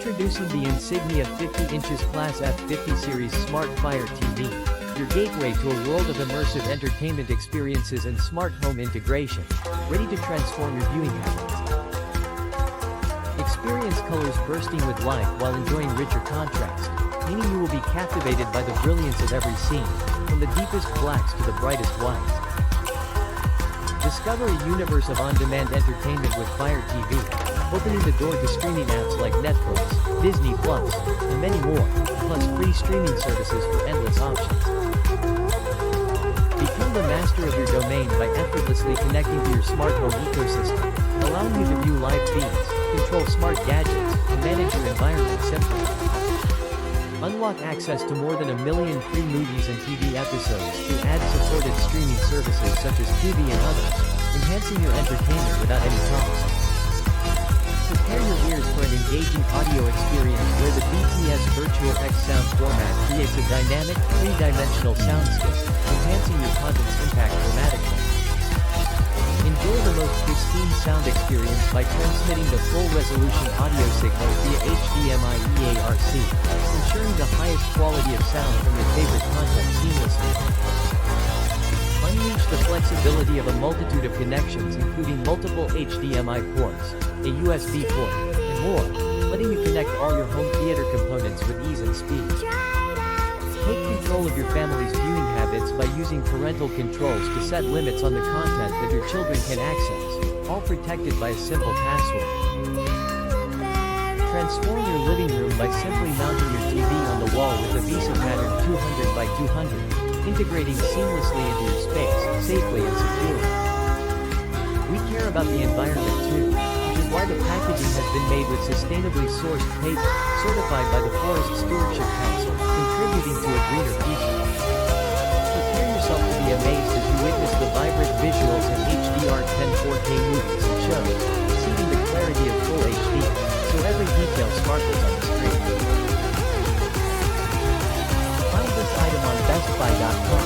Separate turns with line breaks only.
Introducing the Insignia 50 inches Class F50 Series Smart Fire TV, your gateway to a world of immersive entertainment experiences and smart home integration, ready to transform your viewing habits. Experience colors bursting with life while enjoying richer contrast, meaning you will be captivated by the brilliance of every scene, from the deepest blacks to the brightest whites. Discover a universe of on-demand entertainment with Fire TV, opening the door to streaming apps like Netflix, Disney+, and many more, plus free streaming services for endless options. Become the master of your domain by effortlessly connecting to your smart home ecosystem, allowing you to view live feeds, control smart gadgets, and manage your environment simply. Unlock access to more than 1 million free movies and TV episodes through ad-supported streaming services such as Tubi and others, enhancing your entertainment without any cost. Prepare your ears for an engaging audio experience where the BTS Virtual X sound format creates a dynamic, three-dimensional soundscape, enhancing your content's impact dramatically. Enjoy the most pristine sound experience by transmitting the full-resolution audio signal via Hdmi EARC, ensuring the highest quality of sound from your favorite content seamlessly. Unleash the flexibility of a multitude of connections including multiple HDMI ports, a USB port, and more, letting you connect all your home theater components with ease and speed. Take control of your family's viewing habits by using parental controls to set limits on the content that your children can access, all protected by a simple password. Transform your living room by simply mounting your TV on the wall with a Vesa pattern 200 by 200, integrating seamlessly into your space, safely and securely. We care about the environment too, which is why the packaging has been made with sustainably sourced paper, certified by the Forest Stewardship Council, contributing to a greener future. Prepare yourself to be amazed as you witness the vibrant visuals in HDR10 4K movies and shows, exceeding the clarity of full HD, so every detail sparkles on the screen. Find this item on BestBuy.com.